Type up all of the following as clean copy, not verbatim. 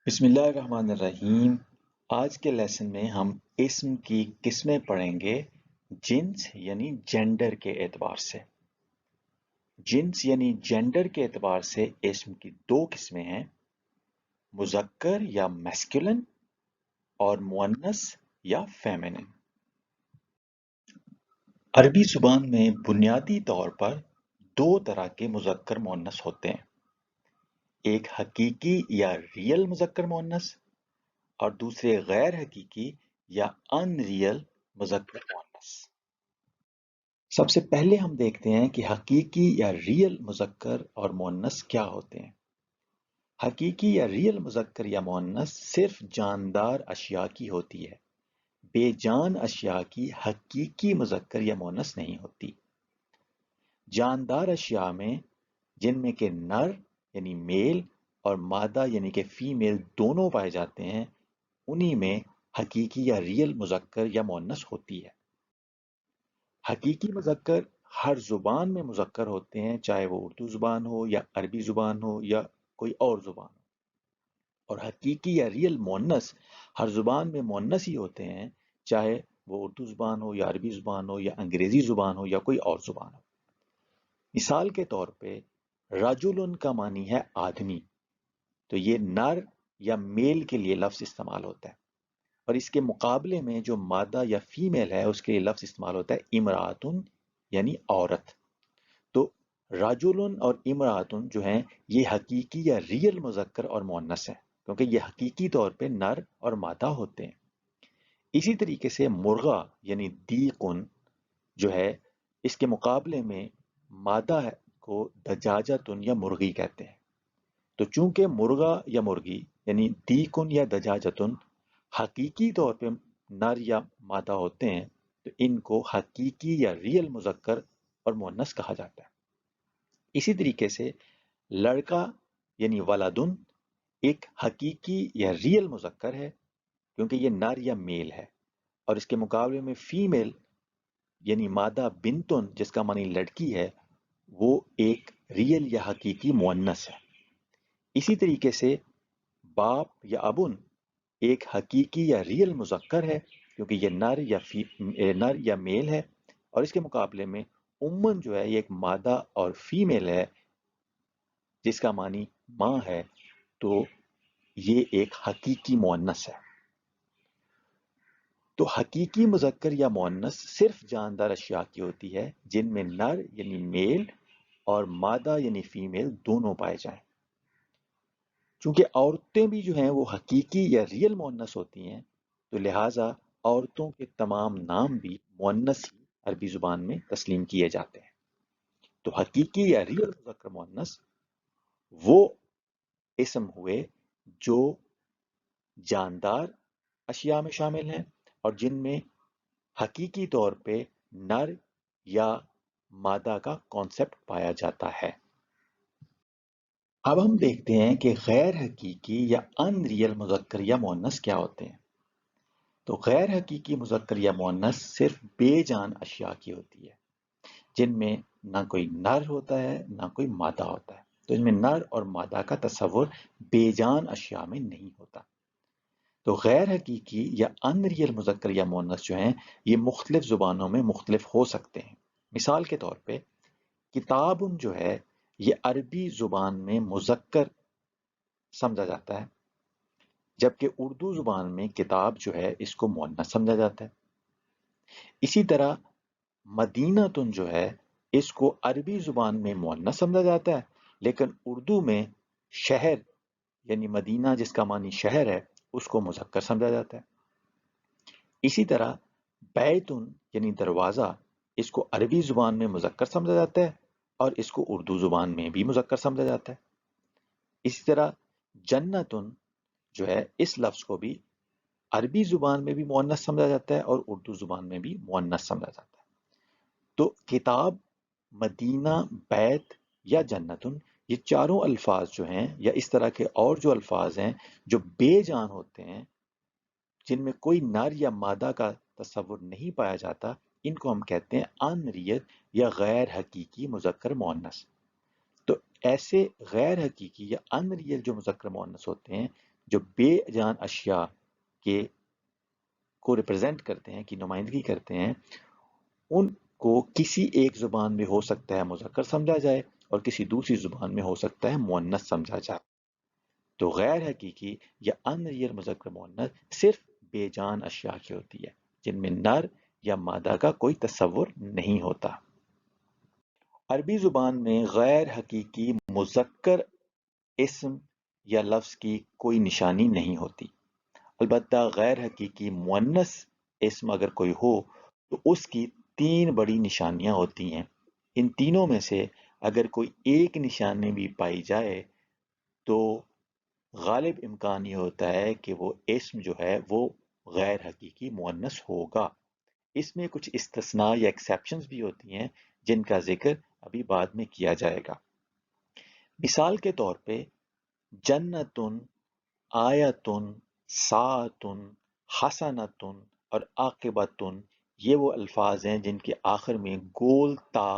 بسم اللہ الرحمن الرحیم۔ آج کے لیسن میں ہم اسم کی قسمیں پڑھیں گے جنس یعنی جینڈر کے اعتبار سے۔ جنس یعنی جینڈر کے اعتبار سے اسم کی دو قسمیں ہیں، مذکر یا میسکولن اور مؤنث یا فیمینن۔ عربی زبان میں بنیادی طور پر دو طرح کے مذکر مؤنث ہوتے ہیں، ایک حقیقی یا ریئل مذکر مؤنث اور دوسرے غیر حقیقی یا ان ریئل مذکر مؤنث۔ سب سے پہلے ہم دیکھتے ہیں کہ حقیقی یا ریئل مذکر اور مؤنث کیا ہوتے ہیں۔ حقیقی یا ریئل مذکر یا مؤنث صرف جاندار اشیاء کی ہوتی ہے، بے جان اشیاء کی حقیقی مذکر یا مؤنث نہیں ہوتی۔ جاندار اشیاء میں جن میں کہ نر یعنی میل اور مادہ یعنی کہ فیمیل دونوں پائے جاتے ہیں، انہی میں حقیقی یا ریئل مذکر یا مؤنث ہوتی ہے۔ حقیقی مذکر ہر زبان میں مذکر ہوتے ہیں، چاہے وہ اردو زبان ہو یا عربی زبان ہو یا کوئی اور زبان ہو، اور حقیقی یا ریئل مؤنث ہر زبان میں مؤنث ہی ہوتے ہیں، چاہے وہ اردو زبان ہو یا عربی زبان ہو یا انگریزی زبان ہو یا کوئی اور زبان ہو۔ مثال کے طور پہ رجل کا معنی ہے آدمی، تو یہ نر یا میل کے لیے لفظ استعمال ہوتا ہے، اور اس کے مقابلے میں جو مادہ یا فیمیل ہے اس کے لیے لفظ استعمال ہوتا ہے امراتن یعنی عورت۔ تو رجل اور امراتن جو ہیں یہ حقیقی یا ریئل مذکر اور مؤنث ہیں، کیونکہ یہ حقیقی طور پہ نر اور مادہ ہوتے ہیں۔ اسی طریقے سے مرغا یعنی دیقن جو ہے، اس کے مقابلے میں مادہ کو دجاجتن یا مرغی کہتے ہیں۔ تو چونکہ مرغا یا مرغی یعنی دیقن یا دجاجتن حقیقی طور پہ نر یا مادہ ہوتے ہیں، تو ان کو حقیقی یا ریئل مذکر اور مؤنث کہا جاتا ہے۔ اسی طریقے سے لڑکا یعنی ولدن ایک حقیقی یا ریئل مذکر ہے، کیونکہ یہ نر یا میل ہے، اور اس کے مقابلے میں فیمیل یعنی مادہ بنتن جس کا معنی لڑکی ہے، وہ ایک ریئل یا حقیقی مؤنث ہے۔ اسی طریقے سے باپ یا ابن ایک حقیقی یا ریئل مذکر ہے، کیونکہ یہ نر یا میل ہے، اور اس کے مقابلے میں امن جو ہے یہ ایک مادہ اور فیمیل ہے جس کا معنی ماں ہے، تو یہ ایک حقیقی مؤنث ہے۔ تو حقیقی مذکر یا مؤنث صرف جاندار اشیاء کی ہوتی ہے جن میں نر یعنی میل اور مادہ یعنی فیمیل دونوں پائے جائیں۔ چونکہ عورتیں بھی جو ہیں وہ حقیقی یا ریئل مؤنث ہوتی ہیں، تو لہٰذا عورتوں کے تمام نام بھی مؤنث ہی عربی زبان میں تسلیم کیے جاتے ہیں۔ تو حقیقی یا ریئل مذکر مؤنث وہ اسم ہوئے جو جاندار اشیاء میں شامل ہیں اور جن میں حقیقی طور پہ نر یا مادہ کا کانسیپٹ پایا جاتا ہے۔ اب ہم دیکھتے ہیں کہ غیر حقیقی یا ان ریئل مذکر یا مؤنث کیا ہوتے ہیں۔ تو غیر حقیقی مذکر یا مؤنث صرف بے جان اشیاء کی ہوتی ہے، جن میں نہ کوئی نر ہوتا ہے نہ کوئی مادہ ہوتا ہے، تو ان میں نر اور مادہ کا تصور بے جان اشیاء میں نہیں ہوتا۔ تو غیر حقیقی یا ان ریئل مذکر یا مؤنث جو ہیں یہ مختلف زبانوں میں مختلف ہو سکتے ہیں۔ مثال کے طور پہ کتاب جو ہے یہ عربی زبان میں مذکر سمجھا جاتا ہے، جبکہ اردو زبان میں کتاب جو ہے اس کو مؤنث سمجھا جاتا ہے۔ اسی طرح مدینہ جو ہے اس کو عربی زبان میں مؤنث سمجھا جاتا ہے، لیکن اردو میں شہر یعنی مدینہ جس کا معنی شہر ہے اس کو مذکر سمجھا جاتا ہے۔ اسی طرح بیتن یعنی دروازہ اس کو عربی زبان میں مذکر سمجھا جاتا ہے اور اس کو اردو زبان میں بھی مذکر سمجھا جاتا ہے۔ اسی طرح جنتن جو ہے اس لفظ کو بھی عربی زبان میں بھی مؤنث سمجھا جاتا ہے اور اردو زبان میں بھی مؤنث سمجھا جاتا ہے۔ تو کتاب، مدینہ، بیت یا جنتن یہ چاروں الفاظ جو ہیں یا اس طرح کے اور جو الفاظ ہیں جو بے جان ہوتے ہیں، جن میں کوئی نر یا مادہ کا تصور نہیں پایا جاتا، ان کو ہم کہتے ہیں ان ریئل یا غیر حقیقی مذکر مؤنث۔ تو ایسے غیر حقیقی یا ان ریئل جو مذکر مؤنث ہوتے ہیں جو بے جان اشیاء کے کو ریپرزینٹ کرتے ہیں، کی نمائندگی کرتے ہیں، ان کو کسی ایک زبان میں ہو سکتا ہے مذکر سمجھا جائے اور کسی دوسری زبان میں ہو سکتا ہے مؤنث سمجھا جائے۔ تو غیر حقیقی یا ان ریئل مذکر مؤنث صرف بے جان اشیاء کی ہوتی ہے جن میں نر یا مادہ کا کوئی تصور نہیں ہوتا۔ عربی زبان میں غیر حقیقی مذکر اسم یا لفظ کی کوئی نشانی نہیں ہوتی، البتہ غیر حقیقی مؤنث اسم اگر کوئی ہو تو اس کی 3 بڑی نشانیاں ہوتی ہیں۔ ان تینوں میں سے اگر کوئی ایک نشانی بھی پائی جائے تو غالب امکان یہ ہوتا ہے کہ وہ اسم جو ہے وہ غیر حقیقی مؤنث ہوگا۔ اس میں کچھ استثناء یا ایکسیپشنز بھی ہوتی ہیں جن کا ذکر ابھی بعد میں کیا جائے گا۔ مثال کے طور پہ جنتن، آیتن، ساعتن، حسنتن اور عاقبتن، یہ وہ الفاظ ہیں جن کے آخر میں گول تا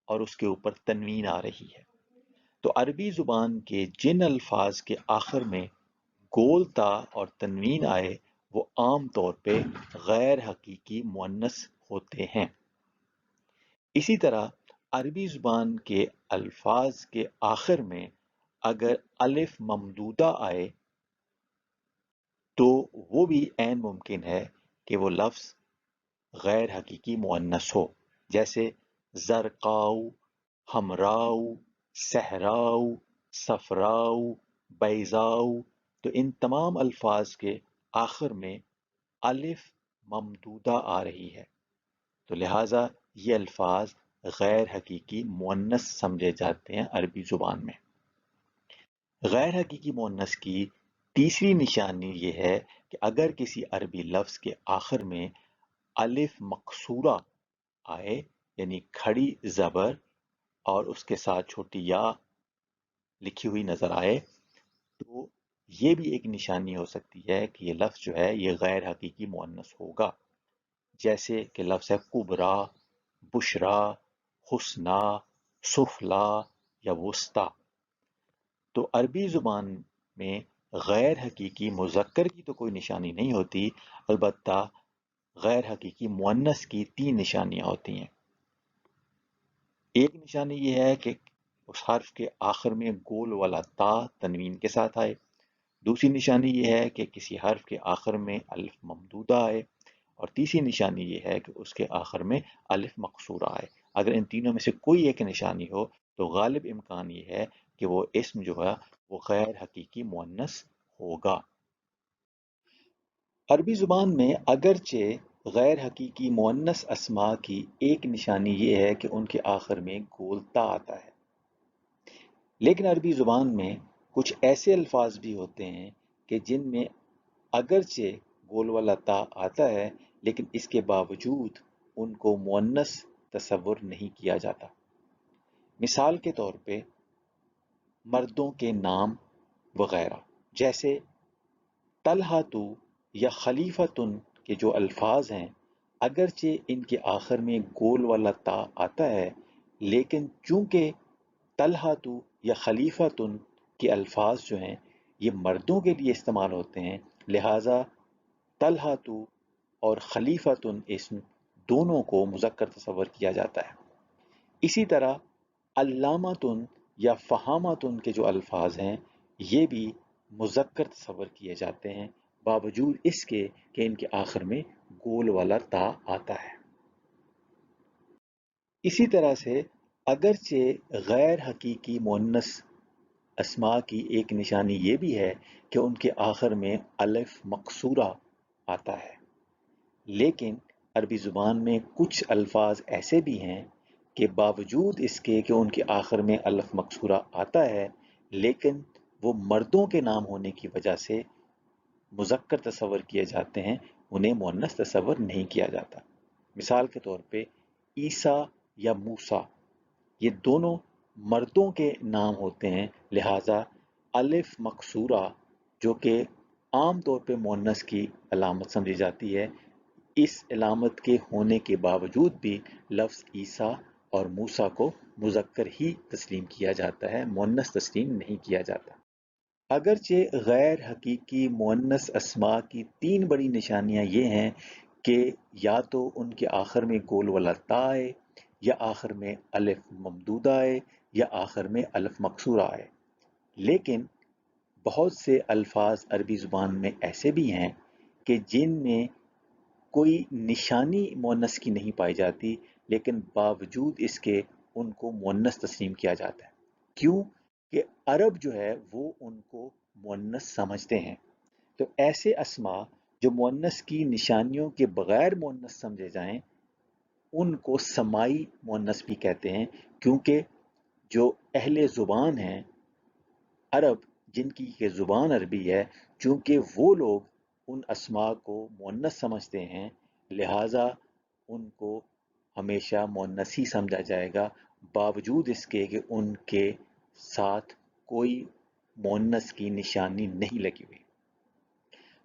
اور اس کے اوپر تنوین آ رہی ہے۔ تو عربی زبان کے جن الفاظ کے آخر میں گول تا اور تنوین آئے وہ عام طور پہ غیر حقیقی مؤنث ہوتے ہیں۔ اسی طرح عربی زبان کے الفاظ کے آخر میں اگر الف ممدودہ آئے تو وہ بھی عین ممکن ہے کہ وہ لفظ غیر حقیقی مؤنث ہو، جیسے زرقاؤ، حمراؤ، صحراؤ، صفراؤ، بیضاؤ۔ تو ان تمام الفاظ کے آخر میں الف ممدودہ آ رہی ہے، تو لہٰذا یہ الفاظ غیر حقیقی مؤنث سمجھے جاتے ہیں عربی زبان میں۔ غیر حقیقی مؤنث کی تیسری نشانی یہ ہے کہ اگر کسی عربی لفظ کے آخر میں الف مقصورہ آئے، یعنی کھڑی زبر اور اس کے ساتھ چھوٹی یا لکھی ہوئی نظر آئے، تو یہ بھی ایک نشانی ہو سکتی ہے کہ یہ لفظ جو ہے یہ غیر حقیقی مؤنث ہوگا، جیسے کہ لفظ ہے کبرا، بشرا، حسنا، سفلا یا وسطی۔ تو عربی زبان میں غیر حقیقی مذکر کی تو کوئی نشانی نہیں ہوتی، البتہ غیر حقیقی مؤنث کی 3 نشانیاں ہوتی ہیں۔ ایک نشانی یہ ہے کہ اس حرف کے آخر میں گول والا تا تنوین کے ساتھ آئے، دوسری نشانی یہ ہے کہ کسی حرف کے آخر میں الف ممدودہ آئے، اور تیسری نشانی یہ ہے کہ اس کے آخر میں الف مقصورہ آئے۔ اگر ان تینوں میں سے کوئی ایک نشانی ہو تو غالب امکان یہ ہے کہ وہ اسم جو ہے وہ غیر حقیقی مؤنث ہوگا۔ عربی زبان میں اگرچہ غیر حقیقی مؤنث اسماء کی ایک نشانی یہ ہے کہ ان کے آخر میں گول تا آتا ہے، لیکن عربی زبان میں کچھ ایسے الفاظ بھی ہوتے ہیں کہ جن میں اگرچہ گول والا تا آتا ہے لیکن اس کے باوجود ان کو مؤنث تصور نہیں کیا جاتا۔ مثال کے طور پہ مردوں کے نام وغیرہ، جیسے طلحہ یا خلیفتن کے جو الفاظ ہیں، اگرچہ ان کے آخر میں گول والا تا آتا ہے لیکن چونکہ طلحہ یا خلیفتن کے الفاظ جو ہیں یہ مردوں کے لیے استعمال ہوتے ہیں، لہٰذا طلحہ اور خلیفتن اسم دونوں کو مذکر تصور کیا جاتا ہے۔ اسی طرح علامتن یا فہامتن کے جو الفاظ ہیں یہ بھی مذکر تصور کیے جاتے ہیں، باوجود اس کے کہ ان کے آخر میں گول والا تا آتا ہے۔ اسی طرح سے اگرچہ غیر حقیقی مؤنث اسماء کی ایک نشانی یہ بھی ہے کہ ان کے آخر میں الف مقصورہ آتا ہے، لیکن عربی زبان میں کچھ الفاظ ایسے بھی ہیں کہ باوجود اس کے کہ ان کے آخر میں الف مقصورہ آتا ہے لیکن وہ مردوں کے نام ہونے کی وجہ سے مذکر تصور کیے جاتے ہیں، انہیں مؤنث تصور نہیں کیا جاتا۔ مثال کے طور پہ عیسیٰ یا موسیٰ، یہ دونوں مردوں کے نام ہوتے ہیں، لہٰذا الف مقصورہ جو کہ عام طور پہ مؤنث کی علامت سمجھی جاتی ہے، اس علامت کے ہونے کے باوجود بھی لفظ عیسیٰ اور موسیٰ کو مذکر ہی تسلیم کیا جاتا ہے، مؤنث تسلیم نہیں کیا جاتا۔ اگرچہ غیر حقیقی مؤنث اسماء کی تین بڑی نشانیاں یہ ہیں کہ یا تو ان کے آخر میں گول والا تا آئے، یا آخر میں الف ممدودہ آئے، یا آخر میں الف مقصورہ آئے، لیکن بہت سے الفاظ عربی زبان میں ایسے بھی ہیں کہ جن میں کوئی نشانی مؤنث کی نہیں پائی جاتی، لیکن باوجود اس کے ان کو مؤنث تسلیم کیا جاتا ہے۔ کیوں؟ کہ عرب جو ہے وہ ان کو مؤنث سمجھتے ہیں۔ تو ایسے اسما جو مؤنث کی نشانیوں کے بغیر مؤنث سمجھے جائیں ان کو سمائی مؤنث بھی کہتے ہیں، کیونکہ جو اہل زبان ہیں عرب، جن کی یہ زبان عربی ہے، چونکہ وہ لوگ ان اسماء کو مؤنث سمجھتے ہیں، لہٰذا ان کو ہمیشہ مؤنث ہی سمجھا جائے گا، باوجود اس کے کہ ان کے ساتھ کوئی مؤنث کی نشانی نہیں لگی ہوئی۔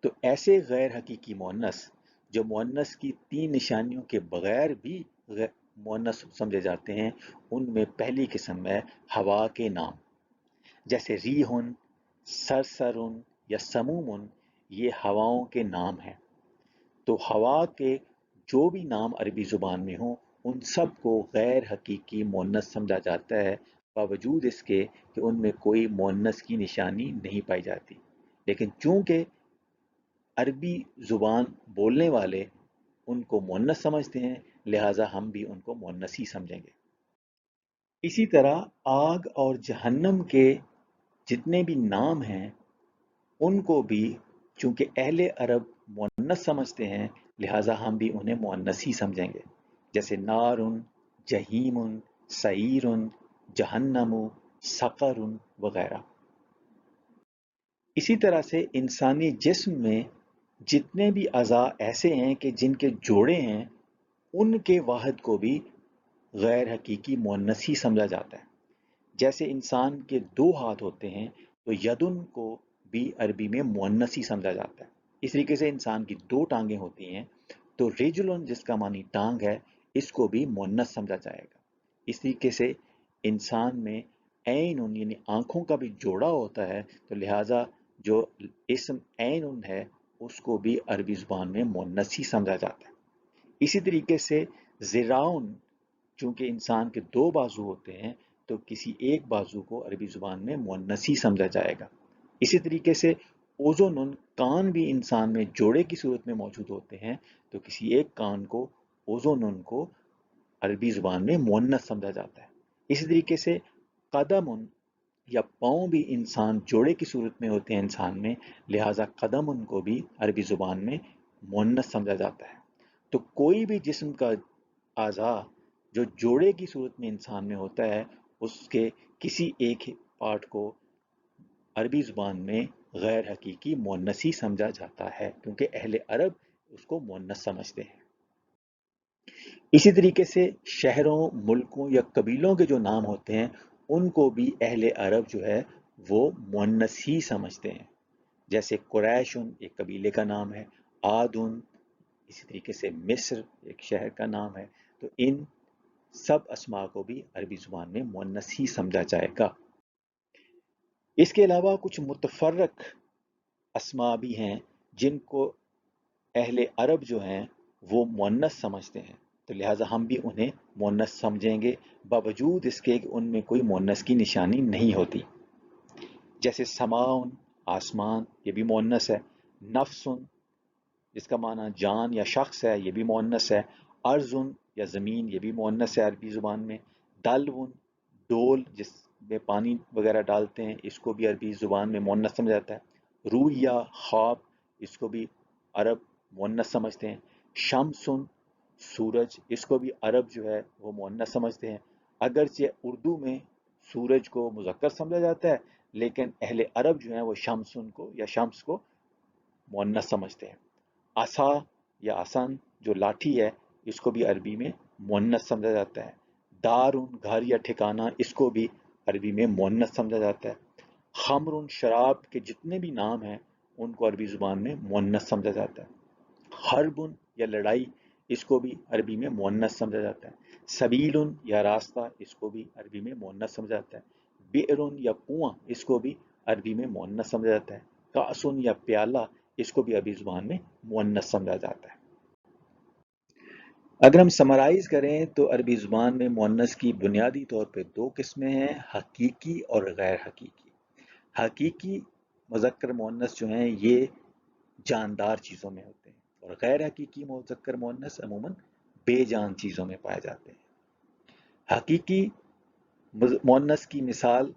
تو ایسے غیر حقیقی مؤنث جو مؤنث کی تین نشانیوں کے بغیر بھی مؤنث سمجھے جاتے ہیں، ان میں پہلی قسم ہے ہوا کے نام، جیسے ریحن، سرسرن یا سمومن، یہ ہواؤں کے نام ہیں۔ تو ہوا کے جو بھی نام عربی زبان میں ہوں ان سب کو غیر حقیقی مؤنث سمجھا جاتا ہے، باوجود اس کے کہ ان میں کوئی مؤنث کی نشانی نہیں پائی جاتی، لیکن چونکہ عربی زبان بولنے والے ان کو مؤنث سمجھتے ہیں، لہٰذا ہم بھی ان کو مؤنث ہی سمجھیں گے۔ اسی طرح آگ اور جہنم کے جتنے بھی نام ہیں ان کو بھی چونکہ اہل عرب مؤنث سمجھتے ہیں، لہٰذا ہم بھی انہیں مؤنث ہی سمجھیں گے، جیسے نارن، جہیمن، سعیرن، جہنم، سقر وغیرہ۔ اسی طرح سے انسانی جسم میں جتنے بھی اعضاء ایسے ہیں کہ جن کے جوڑے ہیں ان کے واحد کو بھی غیر حقیقی مؤنث ہی سمجھا جاتا ہے۔ جیسے انسان کے دو ہاتھ ہوتے ہیں تو یدن کو بھی عربی میں مؤنث ہی سمجھا جاتا ہے۔ اس طریقے سے انسان کی دو ٹانگیں ہوتی ہیں تو رجلن جس کا معنی ٹانگ ہے اس کو بھی مؤنث سمجھا جائے گا۔ اس طریقے سے انسان میں عین یعنی آنکھوں کا بھی جوڑا ہوتا ہے، تو لہٰذا جو اسم عین ہے اس کو بھی عربی زبان میں مؤنث ہی سمجھا جاتا ہے۔ اسی طریقے سے ذراعن، چونکہ انسان کے دو بازو ہوتے ہیں تو کسی ایک بازو کو عربی زبان میں مؤنث ہی سمجھا جائے گا۔ اسی طریقے سے اوزونن، کان بھی انسان میں جوڑے کی صورت میں موجود ہوتے ہیں تو کسی ایک کان کو اوزونن کو عربی زبان میں مؤنث سمجھا جاتا ہے۔ اسی طریقے سے قدمن یا پاؤں بھی انسان جوڑے کی صورت میں ہوتے ہیں انسان میں، لہٰذا قدمن کو بھی عربی زبان میں مؤنث سمجھا جاتا ہے۔ تو کوئی بھی جسم کا اعضاء جو جوڑے کی صورت میں انسان میں ہوتا ہے اس کے کسی ایک پارٹ کو عربی زبان میں غیر حقیقی مؤنث ہی سمجھا جاتا ہے، کیونکہ اہل عرب اس کو مؤنث سمجھتے ہیں۔ اسی طریقے سے شہروں، ملکوں یا قبیلوں کے جو نام ہوتے ہیں ان کو بھی اہل عرب جو ہے وہ مؤنث ہی سمجھتے ہیں، جیسے قریشن ایک قبیلے کا نام ہے، عادن، اسی طریقے سے مصر ایک شہر کا نام ہے۔ تو ان سب اسماء کو بھی عربی زبان میں مؤنث ہی سمجھا جائے گا۔ اس کے علاوہ کچھ متفرق اسماء بھی ہیں جن کو اہل عرب جو ہیں وہ مؤنث سمجھتے ہیں، تو لہٰذا ہم بھی انہیں مؤنث سمجھیں گے باوجود اس کے کہ ان میں کوئی مؤنث کی نشانی نہیں ہوتی، جیسے سماؤن آسمان، یہ بھی مؤنث ہے، نفسن جس کا معنی جان یا شخص ہے یہ بھی مؤنث ہے، ارضن یا زمین یہ بھی مؤنث ہے عربی زبان میں، دلون ڈول جس میں پانی وغیرہ ڈالتے ہیں اس کو بھی عربی زبان میں مؤنث سمجھا جاتا ہے، رویا خواب اس کو بھی عرب مؤنث سمجھتے ہیں، شمسن سورج اس کو بھی عرب جو ہے وہ مؤنث سمجھتے ہیں، اگرچہ اردو میں سورج کو مذکر سمجھا جاتا ہے لیکن اہل عرب جو ہیں وہ شمسن کو یا شمس کو مؤنث سمجھتے ہیں۔ عصا یا عصن جو لاٹھی ہے اس کو بھی عربی میں مؤنث سمجھا جاتا ہے، دارن گھر یا ٹھکانہ اس کو بھی عربی میں مؤنث سمجھا جاتا ہے، خمرن شراب کے جتنے بھی نام ہیں ان کو عربی زبان میں مؤنث سمجھا جاتا ہے، حربن یا لڑائی اس کو بھی عربی میں مؤنث سمجھا جاتا ہے، سبیلن یا راستہ اس کو بھی عربی میں مؤنث سمجھا جاتا ہے، بئرن یا کنواں اس کو بھی عربی میں مؤنث سمجھا جاتا ہے. کاسن یا پیالہ، اس کو بھی عربی زبان میں مؤنث سمجھا جاتا ہے. اگر ہم سمرائز کریں تو عربی زبان میں مؤنث کی بنیادی طور پہ دو قسمیں ہیں، حقیقی اور غیر حقیقی. حقیقی مذکر مؤنث جو ہیں یہ جاندار چیزوں میں ہوتے ہیں، اور غیر حقیقی مذکر مؤنث عموماً بے جان چیزوں میں پائے جاتے ہیں. حقیقی مؤنث کی مثال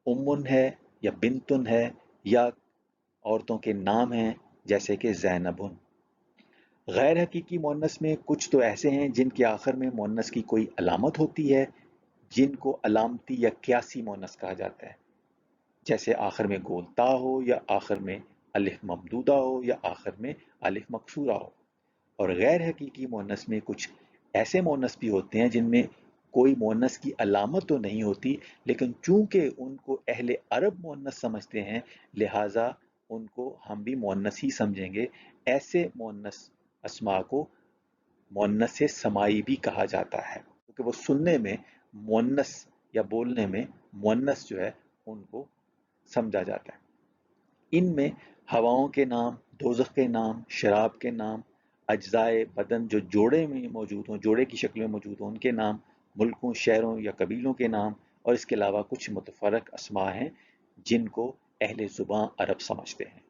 امن ہے یا بنتن ہے، یا عورتوں کے نام ہیں جیسے کہ زینبن. غیر حقیقی مؤنث میں کچھ تو ایسے ہیں جن کے آخر میں مؤنث کی کوئی علامت ہوتی ہے، جن کو علامتی یا قیاسی مؤنث کہا جاتا ہے، جیسے آخر میں گول تا ہو، یا آخر میں الف ممدودہ ہو، یا آخر میں الف مکسورہ ہو. اور غیر حقیقی مؤنث میں کچھ ایسے مؤنث بھی ہوتے ہیں جن میں کوئی مؤنث کی علامت تو نہیں ہوتی، لیکن چونکہ ان کو اہل عرب مؤنث سمجھتے ہیں لہٰذا ان کو ہم بھی مؤنث ہی سمجھیں گے. ایسے مؤنث اسماء کو مؤنث سمائی بھی کہا جاتا ہے، کیونکہ وہ سننے میں مؤنث یا بولنے میں مؤنث جو ہے ان کو سمجھا جاتا ہے. ان میں ہواؤں کے نام، دوزخ کے نام، شراب کے نام، اجزائے بدن جو جوڑے میں موجود ہوں، جوڑے کی شکل میں موجود ہوں، ان کے نام، ملکوں، شہروں یا قبیلوں کے نام، اور اس کے علاوہ کچھ متفرق اسماء ہیں جن کو اہل زباں عرب سمجھتے ہیں.